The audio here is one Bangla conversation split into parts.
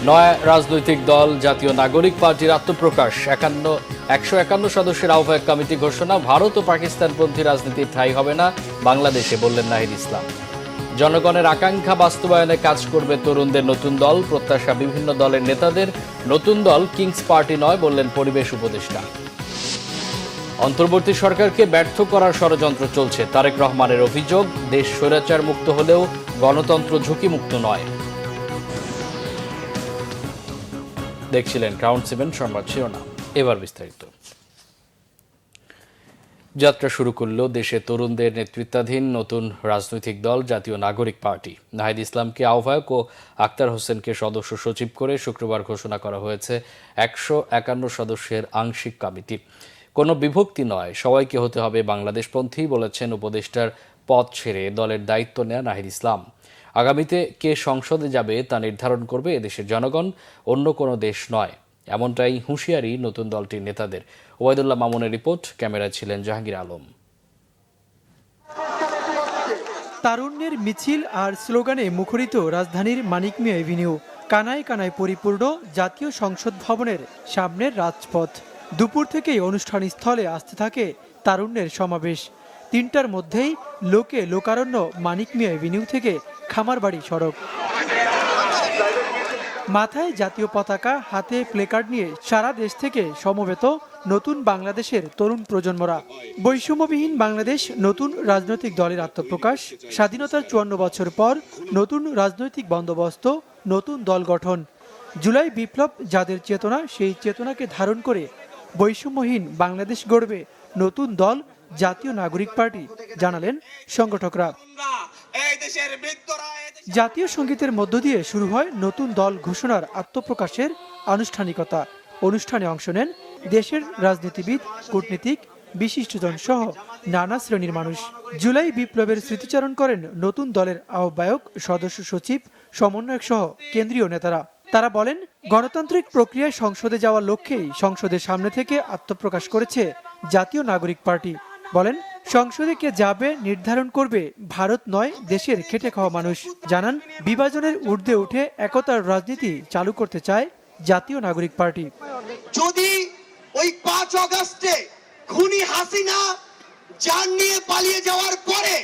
নয় রাজনৈতিক দল জাতীয় নাগরিক পার্টির আত্মপ্রকাশ 151 সদস্যের আহ্বায়ক কমিটি ঘোষণা। ভারত ও পাকিস্তানপন্থী রাজনীতির ঠাঁই হবে না বাংলাদেশে, বললেন নাহিদ ইসলাম। জনগণের আকাঙ্ক্ষা বাস্তবায়নে কাজ করবে তরুণদের নতুন দল, প্রত্যাশা বিভিন্ন দলের নেতাদের। নতুন দল কিংস পার্টি নয়, বললেন পরিবেশ উপদেষ্টা। অন্তর্বর্তী সরকারকে ব্যর্থ করার ষড়যন্ত্র চলছে, তারেক রহমানের অভিযোগ। দেশ স্বৈরাচার মুক্ত হলেও গণতন্ত্র ঝুঁকিমুক্ত নয়। দেখছিলেন ক্রাউন 7 সংবাদ শিরোনাম, এবার বিস্তারিত। যাত্রা শুরু করল দেশে তরুণদের নেতৃত্বাধীন নতুন রাজনৈতিক দল জাতীয় নাগরিক পার্টি। নাহিদ ইসলামকে আহ্বায়ক ও আক্তার হোসেনকে সদস্য সচিব করে শুক্রবার ঘোষণা করা হয়েছে 151 সদস্যের আংশিক কমিটি। কোনো বিভক্তি নয়, সবাইকে হতে হবে বাংলাদেশপন্থী, বলেছেন উপদেষ্টার পদ ছেড়ে দলের দায়িত্ব নেয়া নাহিদ ইসলাম। আগামীতে কে সংসদে যাবে তা নির্ধারণ করবে এদেশের জনগণ, অন্য কোনো দেশ নয়, এমনটাই হুঁশিয়ারি নতুন দলটির নেতাদের। ওবায়দুল্লাহ মামুনের রিপোর্ট, ক্যামেরায় ছিলেন জাহাঙ্গীর আলম। তারুণ্যের মিছিল আর স্লোগানে মুখরিত রাজধানীর মানিক মিয়া এভিনিউ, কানায় কানায় পরিপূর্ণ জাতীয় সংসদ ভবনের সামনের রাজপথ। দুপুর থেকেই অনুষ্ঠান স্থলে আসতে থাকে তারুণ্যের সমাবেশ। 3টার মধ্যেই লোকে লোকারণ্য মানিক মিয়া এভিনিউ থেকে খামারবাড়ি সড়ক। মাথায় জাতীয় পতাকা, হাতে প্লেকার্ড নিয়ে সারা দেশ থেকে সমবেত নতুন বাংলাদেশের তরুণ প্রজন্মরা। বৈষম্যবিহীন বাংলাদেশ নতুন রাজনৈতিক দলের আত্মপ্রকাশ। স্বাধীনতার 54 বছর পর নতুন রাজনৈতিক বন্দোবস্ত, নতুন দল গঠন। জুলাই বিপ্লব যাদের চেতনা, সেই চেতনাকে ধারণ করে বৈষম্যহীন বাংলাদেশ গড়বে নতুন দল জাতীয় নাগরিক পার্টি, জানালেন সংগঠকরা। জাতীয় সঙ্গীতের মধ্য দিয়ে শুরু হয় নতুন দল ঘোষণার আত্মপ্রকাশের আনুষ্ঠানিকতা। অনুষ্ঠানে অংশ নেন দেশের রাজনীতিবিদ, কূটনীতিক, বিশিষ্টজন সহ নানা শ্রেণীর মানুষ। জুলাই বিপ্লবের স্মৃতিচারণ করেন নতুন দলের আহ্বায়ক, সদস্য সচিব, সমন্বয়ক সহ কেন্দ্রীয় নেতারা। তারা বলেন, গণতান্ত্রিক প্রক্রিয়ায় সংসদে যাওয়ার লক্ষ্যেই সংসদের সামনে থেকে আত্মপ্রকাশ করেছে জাতীয় নাগরিক পার্টি। বলেন, সংসদে কে যাবে নির্ধারণ করবে ভারত নয়, দেশের খেটে খাওয়া মানুষ। জানান, বিভাজনের ঊর্ধ্বে উঠে একতার রাজনীতি চালু করতে চায় জাতীয় নাগরিক পার্টি। যদি ওই 5 আগস্টে খুনি হাসিনা জান নিয়ে পালিয়ে যাওয়ার পরে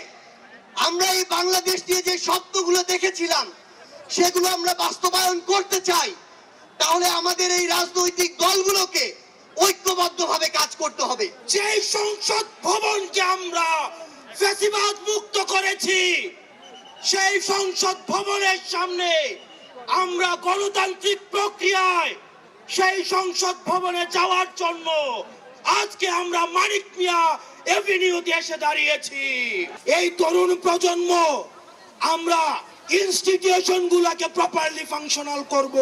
আমরা এই বাংলাদেশ নিয়ে যে স্বপ্নগুলো দেখেছিলাম সেগুলো আমরা বাস্তবায়ন করতে চাই, তাহলে আমাদের এই রাজনৈতিক দলগুলোকে ঐক্যবদ্ধভাবে কাজ করতে হবে। যে সংসদ ভবনকে আমরা ফ্যাসিবাদ মুক্ত করেছি, সেই সংসদ ভবনের সামনে আমরা গণতান্ত্রিক প্রক্রিয়ায় সেই সংসদ ভবনে যাওয়ার জন্য আজকে আমরা মানিক মিয়া এভিনিউতে এসে দাঁড়িয়েছি। এই তরুণ প্রজন্ম আমরা ইনস্টিটিউশনগুলোকে প্রপারলি ফাংশনাল করব।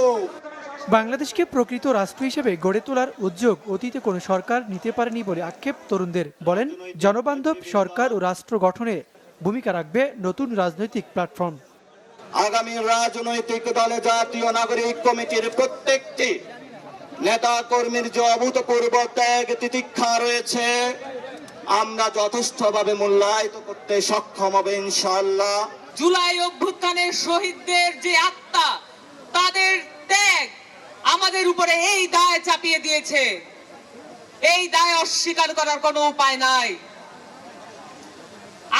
বাংলাদেশকে প্রকৃত রাষ্ট্র হিসেবে গড়ে তোলার উদ্যোগ অতীতে কোনো সরকার নিতে পারেনি বলে আক্ষেপ তরুণদের। বলেন, জনবান্ধব সরকার ও রাষ্ট্র গঠনে ভূমিকা রাখবে নতুন রাজনৈতিক প্ল্যাটফর্ম। আগামী রাজনৈতিক দলে জাতীয় নাগরিক কমিটির প্রত্যেকটি নেতা কর্মীর যে অভূতপূর্ব ত্যাগ তিতিক্ষা রয়েছে, আমরা যথেষ্টভাবে মূল্যায়িত করতে সক্ষম হবে ইনশাআল্লাহ। জুলাই অভ্যুত্থানের শহীদদের যে আত্মা, তাদের ত্যাগ আমাদের উপরে এই দায় চাপিয়ে দিয়েছে। এই দায় অস্বীকার করার কোনো উপায় নাই।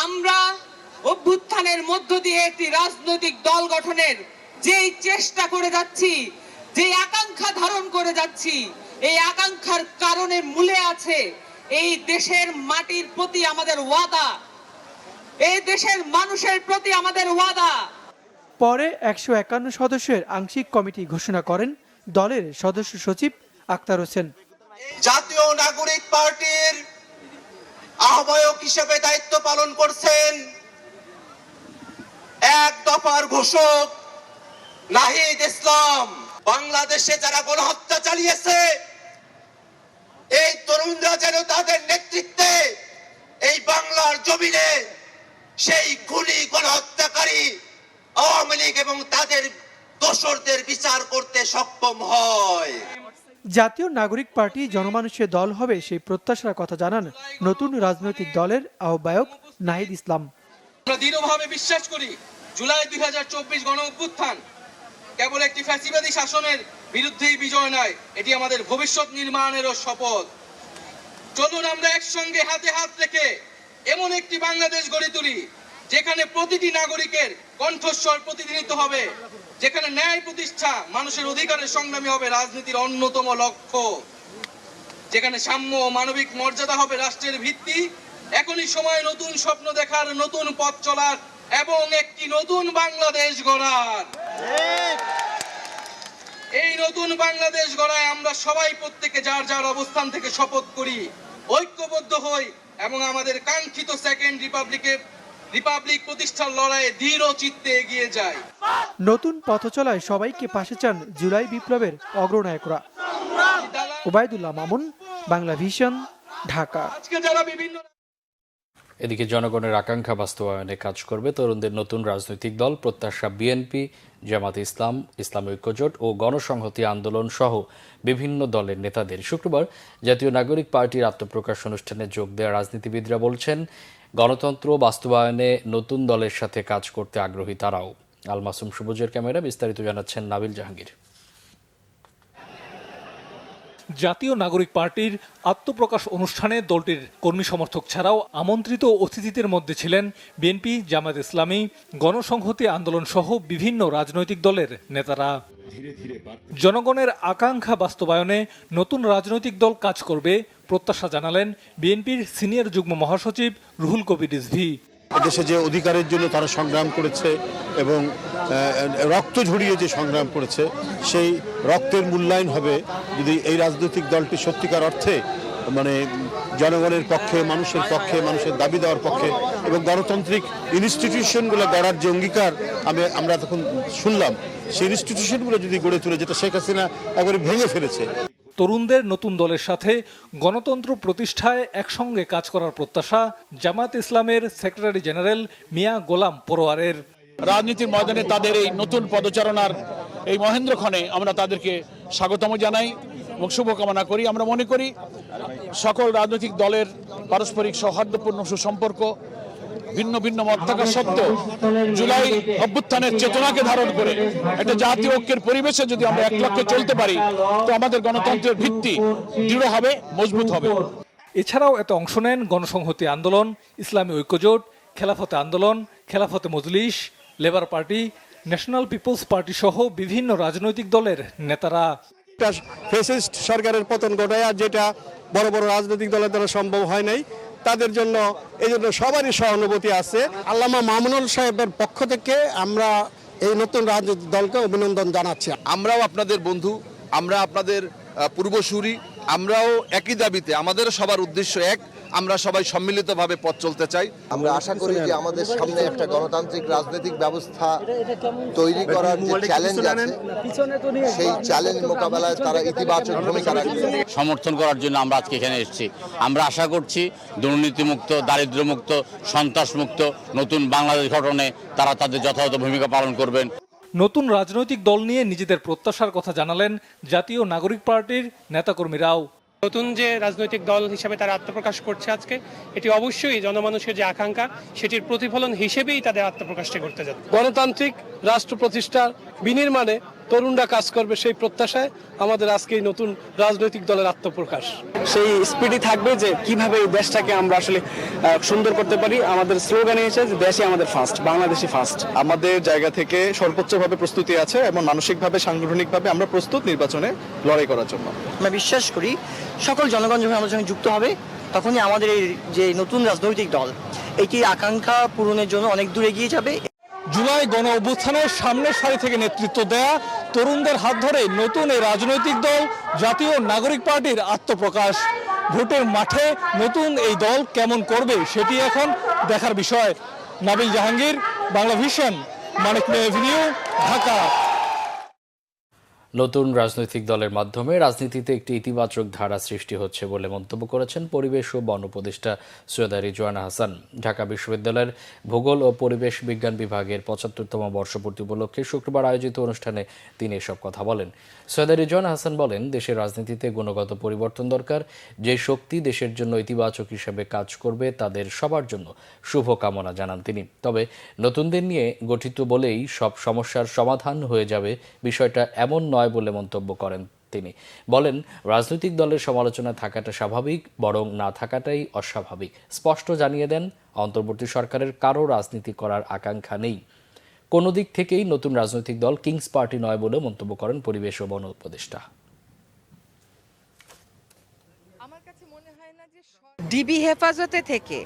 আমরা অভ্যুত্থানের মধ্য দিয়ে একটি রাজনৈতিক দল গঠনের যেই চেষ্টা করে যাচ্ছি, যে আকাঙ্ক্ষা ধারণ করে যাচ্ছি, এই আকাঙ্ক্ষার কারণে মূলে আছে এই দেশের মাটির প্রতি আমাদের ওয়াদা, এই দেশের মানুষের প্রতি আমাদের ওয়াদা। পরে 151 সদস্যের আংশিক কমিটি ঘোষণা করেন দলের সদস্য সচিব আক্তার হোসেন। জাতীয় নাগরিক পার্টির আহ্বায়ক হিসেবে দায়িত্ব পালন করছেন এক দফার ঘোষক নাহিদ ইসলাম। বাংলাদেশে যারা গণহত্যা চালিয়েছে, এই তরুণরা যেন তাদের নেতৃত্বে এই বাংলার জমিনে সেই খুনি গণহত্যাকারী আওয়ামী লীগ এবং তাদের দোসরদের বিচার করতে সক্ষম হয়। জাতীয় নাগরিক পার্টি জনমানুষের দল হবে সেই প্রত্যাশার কথা জানান নতুন রাজনৈতিক দলের আহ্বায়ক নাহিদ ইসলাম। আমরা দৃঢ়ভাবে বিশ্বাস করি জুলাই 2024 গণ অভ্যুত্থান কেবল একটি ফ্যাসিবাদী শাসনের বিরুদ্ধেই বিজয় নয়, এটি আমাদের ভবিষ্যৎ নির্মাণেরও শপথ। চলুন আমরা একসঙ্গে হাতে হাত রেখে এমন একটি বাংলাদেশ গড়ে তুলি যেখানে প্রতিটি নাগরিকের কণ্ঠস্বর প্রতিধ্বনিত হবে, যেখানে ন্যায় প্রতিষ্ঠা মানুষের অধিকারের সংগ্রামী হবে রাজনীতির অন্যতম লক্ষ্য, যেখানে সাম্য ও মানবিক মর্যাদা হবে রাষ্ট্রের ভিত্তি। এখনই সময় নতুন স্বপ্ন দেখার, নতুন পথ চলার এবং একটি নতুন বাংলাদেশ গড়ার। এই নতুন বাংলাদেশ গড়ায় আমরা সবাই প্রত্যেকে যার যার অবস্থান থেকে শপথ করি, ঐক্যবদ্ধ হই এবং আমাদের কাঙ্ক্ষিত সেকেন্ড রিপাবলিক প্রতিষ্ঠার লড়াইয়ে দৃঢ় চিত্তে এগিয়ে যায়। নতুন পথ চলায় সবাইকে পাশে চান জুলাই বিপ্লবের অগ্রনায়করা। ওবায়দুল্লাহ মামুন, বাংলা ভিশন, ঢাকা। আজকে যারা বিভিন্ন এদিকে জনগণের আকাঙ্ক্ষা বাস্তবায়নে কাজ করবে তরুণদের নতুন রাজনৈতিক দল প্রত্যাশা বিএনপি, জামাতে ইসলাম, ইসলামী ঐক্যজোট ও গণসংহতি আন্দোলন সহ বিভিন্ন দলের নেতাদের। শুক্রবার জাতীয় নাগরিক পার্টির আত্মপ্রকাশ অনুষ্ঠানে যোগ দেওয়া রাজনীতিবিদরা বলছেন, গণতন্ত্র বাস্তবায়নে নতুন দলের সাথে কাজ করতে আগ্রহী তারাও। আল মাসুম সবুজের ক্যামেরা বিস্তারিত জানাচ্ছেন নাবিল জাহাঙ্গীর। জাতীয় নাগরিক পার্টির আত্মপ্রকাশ অনুষ্ঠানে দলটির কর্মী সমর্থক ছাড়াও আমন্ত্রিত অতিথিদের মধ্যে ছিলেন বিএনপি, জামায়াত ইসলামী, গণসংহতি আন্দোলন সহ বিভিন্ন রাজনৈতিক দলের নেতারা। জনগণের আকাঙ্ক্ষা বাস্তবায়নে নতুন রাজনৈতিক দল কাজ করবে প্রত্যাশা জানালেন বিএনপির সিনিয়র যুগ্ম মহাসচিব রুহুল কবির রিজভী। দেশে যে অধিকারের জন্য তারা সংগ্রাম করেছে এবং রক্ত ঝরিয়ে যে সংগ্রাম করেছে, সেই রক্তের মূল্যায়ন হবে যদি এই রাজনৈতিক দলটি সত্যিকার অর্থে মানে জনগণের পক্ষে, মানুষের দাবি দেওয়ার পক্ষে এবং গণতান্ত্রিক ইনস্টিটিউশনগুলো গড়ার যে অঙ্গীকার আমরা তখন শুনলাম, সেই ইনস্টিটিউশনগুলো যদি গড়ে তুলে, যেটা শেখ হাসিনা একবারে ভেঙে ফেলেছে। তরুণদের নতুন দলের সাথে গণতন্ত্র প্রতিষ্ঠায় একসঙ্গে কাজ করার প্রত্যাশা জামায়াত ইসলামের সেক্রেটারি জেনারেল মিয়া গোলাম পরোয়ারের। রাজনীতির ময়দানে তাদের এই নতুন পদচারণার এই মহেন্দ্রক্ষণে আমরা তাদেরকে স্বাগতম জানাই এবং শুভকামনা করি। আমরা মনে করি সকল রাজনৈতিক দলের পারস্পরিক সৌহার্দ্যপূর্ণ সুসম্পর্ক, ভিন্ন ভিন্ন মত থাকা সত্ত্বেও জুলাই অভ্যুত্থানের চেতনাকে ধারণ করে একটা জাতীয় ঐক্যের পরিবেশে যদি আমরা এক লক্ষ্যে চলতে পারি, তো আমাদের গণতন্ত্রের ভিত্তি দৃঢ় হবে, মজবুত হবে। এছাড়াও এতে অংশ নেন গণসংহতি আন্দোলন, ইসলামী Oikyajote, Khelafat Andolan, Khelafat Majlis, labour party, national peoples party সহ বিভিন্ন রাজনৈতিক দলের নেতারা। ফ্যাসিস্ট সরকারের পতন ঘটায়, আর যেটা বড় বড় রাজনৈতিক দলের দ্বারা সম্ভব হয় নাই, তাদের জন্য এই জন্য সবারই সহানুভূতি আছে। আল্লামা মামুনুল সাহেবের পক্ষ থেকে আমরা এই নতুন রাজনৈতিক দলকে অভিনন্দন জানাচ্ছি। আমরাও আপনাদের বন্ধু, আমরা আপনাদের পূর্বসূরি, আমরাও একই দাবিতে, আমাদের সবার উদ্দেশ্য এক, আমরা সবাই সম্মিলিতভাবে পথ চলতে চাই। আমরা আশা করি যে আমাদের সামনে একটা গণতান্ত্রিক রাজনৈতিক ব্যবস্থা তৈরি করার যে চ্যালেঞ্জ আছে, সেই চ্যালেঞ্জ মোকাবেলায় তারা ইতিবাচক ভূমিকা রাখবে। সমর্থন করার জন্য আমরা আজকে এখানে এসেছি। আমরা আশা করছি দুর্নীতিমুক্ত, দারিদ্র্যমুক্ত, সন্ত্রাসমুক্ত নতুন বাংলাদেশ গঠনে তারা তাদের যথাযথ ভূমিকা পালন করবেন। নতুন রাজনৈতিক দল নিয়ে নিজেদের প্রত্যাশার কথা জানালেন জাতীয় নাগরিক পার্টির নেতাকর্মীরাও। নতুন যে রাজনৈতিক দল হিসেবে তারা আত্মপ্রকাশ করছে আজকে, এটি অবশ্যই জনমানুষের যে আকাঙ্ক্ষা সেটির প্রতিফলন হিসেবেই তাদের আত্মপ্রকাশটি করতে যাবে। গণতান্ত্রিক রাষ্ট্র প্রতিষ্ঠার বিনির্মাণে তরুণরা কাজ করবে, সেই প্রত্যাশায় আমাদের আজকে এই নতুন রাজনৈতিক দলের আত্মপ্রকাশ। সেই স্পিডই থাকবে যে কিভাবে এই দেশটাকে আমরা আসলে সুন্দর করতে পারি। আমাদের স্লোগান এসেছে যে দেশে আমাদের ফার্স্ট, বাংলাদেশই ফার্স্ট। আমাদের জায়গা থেকে সর্বোচ্চভাবে প্রস্তুতি আছে এবং মানসিকভাবে, সাংগঠনিকভাবে আমরা প্রস্তুত নির্বাচনে লড়াই করার জন্য। আমরা বিশ্বাস করি সকল জনগণ যখন আমাদের সঙ্গে যুক্ত হবে, তখনই আমাদের এই যে নতুন রাজনৈতিক দল এটি আকাঙ্ক্ষা পূরণের জন্য অনেক দূর এগিয়ে যাবে। জুলাই গণ অভ্যুত্থানের সামনের সারি থেকে নেতৃত্ব দেয়া তরুণদের হাত ধরে নতুন এই রাজনৈতিক দল জাতীয় নাগরিক পার্টির আত্মপ্রকাশ। ভোটের মাঠে নতুন এই দল কেমন করবে সেটি এখন দেখার বিষয়। Nabil Jahangir, Bangla vision, Manik Mia Avenue, Dhaka. নতুন রাজনৈতিক দলের মাধ্যমে রাজনীতিতে একটি ইতিবাচক ধারা সৃষ্টি হচ্ছে বলে মন্তব্য করেছেন পরিবেশ ও বন উপদেষ্টা সৈয়দা রিজওয়ানা হাসান। ঢাকা বিশ্ববিদ্যালয়ের ভূগোল ও পরিবেশ বিজ্ঞান বিভাগের ৭৫তম বর্ষপূর্তি উপলক্ষে শুক্রবার আয়োজিত অনুষ্ঠানে তিনি এসব কথা বলেন। সৈয়দা রিজওয়ানা হাসান বলেন, দেশের রাজনীতিতে গুণগত পরিবর্তন দরকার। যে শক্তি দেশের জন্য ইতিবাচক হিসেবে কাজ করবে তাদের সবার জন্য শুভকামনা জানান তিনি। তবে নতুনদের নিয়ে গঠিত বলেই সব সমস্যার সমাধান হয়ে যাবে বিষয়টা এমন নয় বলে মন্তব্য করেন তিনি। বলেন, রাজনৈতিক দলের সমালোচনা থাকাটা স্বাভাবিক, বরং না থাকাটাই অস্বাভাবিক। স্পষ্ট জানিয়ে দেন, অন্তর্বর্তী সরকারের কারো রাজনীতি করার আকাঙ্ক্ষা নেই। কোনো দিক থেকেই নতুন রাজনৈতিক দল কিংস পার্টি নয় বলে মন্তব্য করেন পরিবেশ ও বন উপদেষ্টা। ডিবি হেফাজতে থেকে,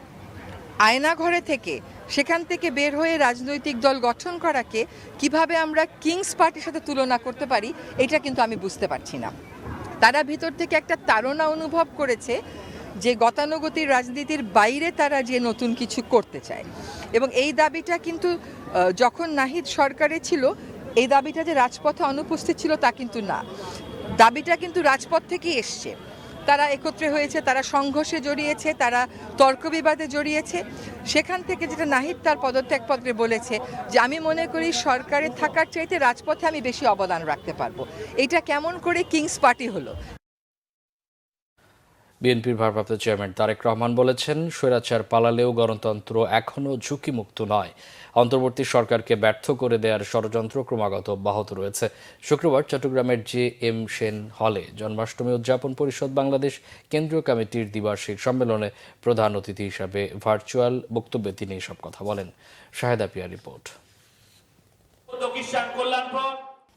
আয়নাঘরে থেকে, সেখান থেকে বের হয়ে রাজনৈতিক দল গঠন করাকে কিভাবে আমরা কিংস পার্টির সাথে তুলনা করতে পারি, এটা কিন্তু আমি বুঝতে পারছি না। তারা ভিতর থেকে একটা তাড়না অনুভব করেছে যে গতানুগতিক রাজনীতির বাইরে তারা যে নতুন কিছু করতে চায়, এবং এই দাবিটা কিন্তু যখন নাহিদ সরকারে ছিল, এই দাবিটা যে রাজপথে অনুপস্থিত ছিল তা কিন্তু না। দাবিটা কিন্তু রাজপথ থেকেই এসছে। তারা একত্রে হয়েছে, তারা সংঘর্ষে জড়িয়েছে, তারা তর্ক বিবাদে জড়িয়েছে। সেখান থেকে যেটা নাহিদ তার পদত্যাগপত্রে বলেছে যে আমি মনে করি সরকারে থাকার চাইতে রাজপথে আমি বেশি অবদান রাখতে পারবো। এটা কেমন করে কিংস পার্টি হলো? বিএনপির ভারপ্রাপ্ত চেয়ারম্যান তারেক রহমান বলেছেন, স্বৈরাচার পালালেও গণতন্ত্র এখনও ঝুঁকিমুক্ত নয়। অন্তর্বর্তী সরকারকে ব্যর্থ করে দেওয়ার ষড়যন্ত্র ক্রমাগত অব্যাহত রয়েছে। শুক্রবার চট্টগ্রামের JM সেন হলে জন্মাষ্টমী উদযাপন পরিষদ বাংলাদেশ কেন্দ্রীয় কমিটির দ্বিবার্ষিক সম্মেলনে প্রধান অতিথি হিসাবে ভার্চুয়াল বক্তব্যে তিনি এসব কথা বলেন। শাহেদা পিয়া রিপোর্ট।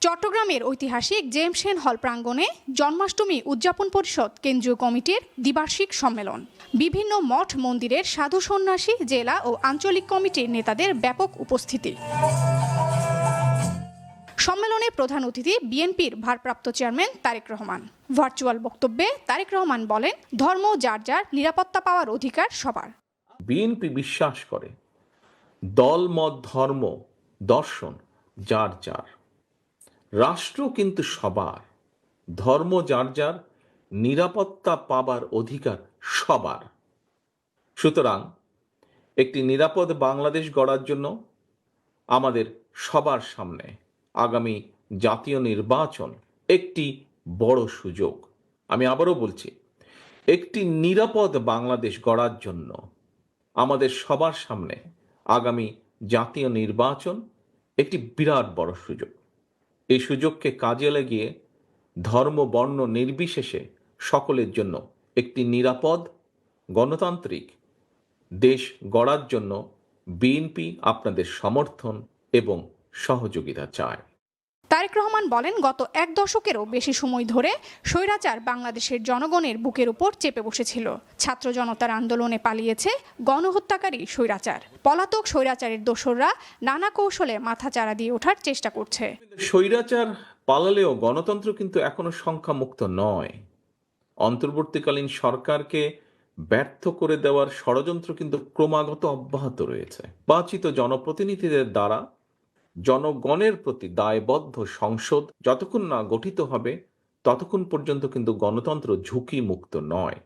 চট্টগ্রামের ঐতিহাসিক JM সেন হল প্রাঙ্গণে জন্মাষ্টমী উদযাপন পরিষদ কেন্দ্রীয় কমিটির দ্বিবার্ষিক সম্মেলন। বিভিন্ন মঠ মন্দিরের সাধু সন্ন্যাসী, জেলা ও আঞ্চলিক কমিটির নেতাদের ব্যাপক উপস্থিতি। সম্মেলনে প্রধান অতিথি বিএনপির ভারপ্রাপ্ত চেয়ারম্যান তারেক রহমান। ভার্চুয়াল বক্তব্যে তারেক রহমান বলেন, ধর্ম যার যার, নিরাপত্তা পাওয়ার অধিকার সবার। বিএনপি বিশ্বাস করে দল, মত, ধর্ম, দর্শন যার যার, রাষ্ট্র কিন্তু সবার। ধর্ম যার যার, নিরাপত্তা পাবার অধিকার সবার। সুতরাং একটি নিরাপদ বাংলাদেশ গড়ার জন্য আমাদের সবার সামনে আগামী জাতীয় নির্বাচন একটি বড় সুযোগ। আমি আবারও বলছি, একটি নিরাপদ বাংলাদেশ গড়ার জন্য আমাদের সবার সামনে আগামী জাতীয় নির্বাচন একটি বিরাট বড় সুযোগ। এই সুযোগকে কাজে লাগিয়ে ধর্ম, বর্ণ নির্বিশেষে সকলের জন্য একটি নিরাপদ গণতান্ত্রিক দেশ গড়ার জন্য বিএনপি আপনাদের সমর্থন এবং সহযোগিতা চায়। তারেক রহমান বলেন, গত এক দশকেরও বেশি সময় ধরে স্বৈরাচার বাংলাদেশের জনগণের বুকের উপর চেপে বসেছিল। ছাত্র জনতার আন্দোলনে পালিয়েছে গণহত্যাকারী স্বৈরাচার। পলাতক স্বৈরাচারের দোসররা নানা কৌশলে মাথাচাড়া দিয়ে ওঠার চেষ্টা করছে। স্বৈরাচার পালালেও গণতন্ত্র কিন্তু এখনো সংখ্যামুক্ত নয়। অন্তর্বর্তীকালীন সরকারকে ব্যর্থ করে দেওয়ার ষড়যন্ত্র কিন্তু ক্রমাগত অব্যাহত রয়েছে। নির্বাচিত জনপ্রতিনিধিদের দ্বারা জনগণের প্রতি দায়বদ্ধ সংসদ যতক্ষণ না গঠিত হবে ততক্ষণ পর্যন্ত কিন্তু গণতন্ত্র ঝুঁকি মুক্ত নয়।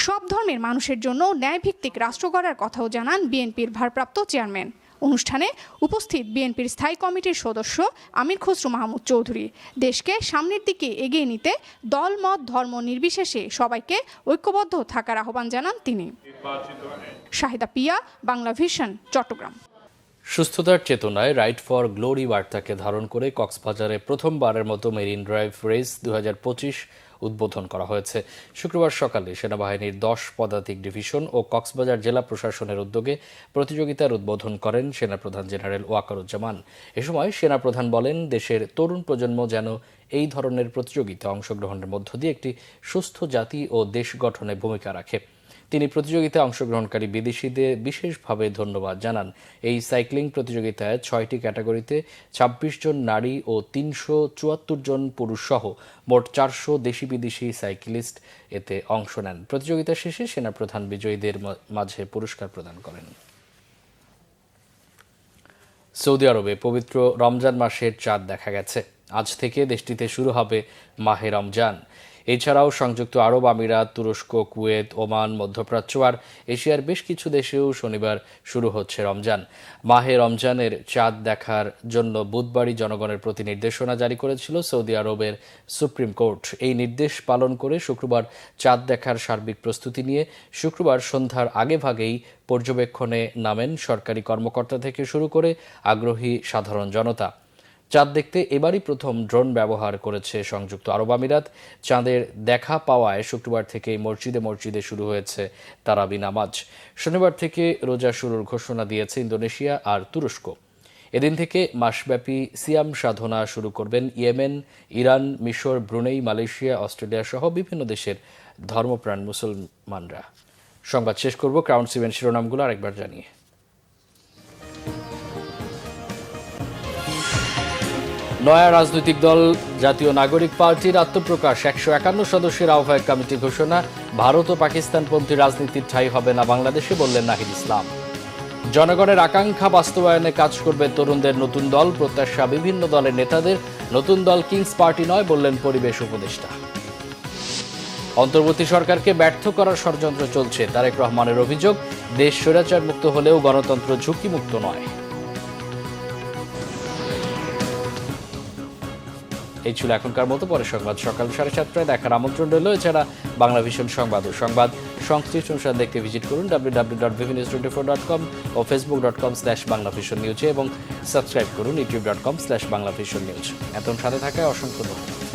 সব ধর্মের মানুষের জন্য ন্যায়ভিত্তিক রাষ্ট্র গড়ার কথাও জানান বিএনপির ভারপ্রাপ্ত চেয়ারম্যান। অনুষ্ঠানে উপস্থিত বিএনপির স্থায়ী কমিটির সদস্য আমির খসরু মাহমুদ চৌধুরী দেশকে সামনের দিকে এগিয়ে নিতে দল, মত, ধর্ম নির্বিশেষে সবাইকে ঐক্যবদ্ধ থাকার আহ্বান জানান তিনি। শাহেদা পিয়া, বাংলা ভিশন, চট্টগ্রাম। সুস্থতার চেতনায় রাইট ফর গ্লোরি বার্তাকে ধারণ করে কক্সবাজারে প্রথমবারের মতো মেরিন ড্রাইভ রেস 2025 উদ্বোধন করা হয়েছে। শুক্রবার সকালে সেনাবাহিনীর 10 পদাতিক ডিভিশন ও কক্সবাজার জেলা প্রশাসনের উদ্যোগে প্রতিযোগিতার উদ্বোধন করেন সেনাপ্রধান জেনারেল ওয়াকারুজ্জামান। এ সময় সেনাপ্রধান বলেন, দেশের তরুণ প্রজন্ম যেন এই ধরনের প্রতিযোগিতা অংশগ্রহণের মধ্য দিয়ে একটি সুস্থ জাতি ও দেশ গঠনে ভূমিকা রাখে। তিনি প্রতিযোগিতায় অংশগ্রহণকারী বিদেশিদের বিশেষভাবে ধন্যবাদ জানান। এই সাইক্লিং প্রতিযোগিতায় 6টি ক্যাটাগরিতে 26 জন নারী ও 374 জন পুরুষ সহ মোট 400 দেশি বিদেশি সাইক্লিস্ট এতে অংশ নেন। প্রতিযোগিতা শেষে সেনাপ্রধান বিজয়ীদের মাঝে পুরস্কার প্রদান করেন। সৌদি আরবে পবিত্র রমজান মাসের চাঁদ দেখা গেছে। আজ থেকে দেশটিতে শুরু হবে মাহে রমজান। এছাড়াও সংযুক্ত আরব আমিরাত, তুরস্ক, কুয়েত, ওমান, মধ্যপ্রাচ্য আর এশিয়ার বেশ কিছু দেশেও শনিবার শুরু হচ্ছে রমজান। মাহে রমজানের চাঁদ দেখার জন্য বুধবারই জনগণের প্রতি নির্দেশনা জারি করেছিল সৌদি আরবের সুপ্রিম কোর্ট। এই নির্দেশ পালন করে শুক্রবার চাঁদ দেখার সার্বিক প্রস্তুতি নিয়ে শুক্রবার সন্ধ্যার আগেভাগেই পর্যবেক্ষণে নামেন সরকারি কর্মকর্তা থেকে শুরু করে আগ্রহী সাধারণ জনতা। চাঁদ দেখতে এবারই প্রথম ড্রোন ব্যবহার করেছে সংযুক্ত আরব আমিরাত। চাঁদের দেখা পাওয়ায় শুক্রবার থেকেই মসজিদে মসজিদে শুরু হয়েছে তারাবি নামাজ। শনিবার থেকে রোজা শুরুর ঘোষণা দিয়েছে ইন্দোনেশিয়া আর তুরস্ক। এদিন থেকে মাসব্যাপী সিয়াম সাধনা শুরু করবেন ইয়েমেন, ইরান, মিশর, ব্রুনেই, মালয়েশিয়া, অস্ট্রেলিয়া সহ বিভিন্ন দেশের ধর্মপ্রাণ মুসলমানরা। সংবাদ শেষ করব ক্রাউন 7 শিরোনামগুলো আরেকবার জানিয়ে। নয়া রাজনৈতিক দল জাতীয় নাগরিক পার্টির আত্মপ্রকাশ, 151 সদস্যের আহ্বায়ক কমিটি ঘোষণা। ভারত ও পাকিস্তানপন্থী রাজনীতির ঠাঁই হবে না বাংলাদেশে, বললেন নাহিদ ইসলাম। জনগণের আকাঙ্ক্ষা বাস্তবায়নে কাজ করবে তরুণদের নতুন দল, প্রত্যাশা বিভিন্ন দলের নেতাদের। নতুন দল কিংস পার্টি নয়, বললেন পরিবেশ উপদেষ্টা। অন্তর্বর্তী সরকারকে ব্যর্থ করার ষড়যন্ত্র চলছে, তারেক রহমানের অভিযোগ। দেশ স্বৈরাচার মুক্ত হলেও গণতন্ত্র ঝুঁকিমুক্ত নয়। এই ছিল এখনকার মতো। পরে সংবাদ সকাল 7:30টায় দেখার আমন্ত্রণ রইল। এছাড়া বাংলা ভিশন সংবাদ ও সংবাদ সংশ্লিষ্ট অনুষ্ঠান দেখতে ভিজিট করুন www.bvnews24.com ও facebook.com/banglavisionnews এবং সাবস্ক্রাইব করুন youtube.com/banglavisionnews। এতক্ষণ সাথে থাকায় অসংখ্য ধন্যবাদ।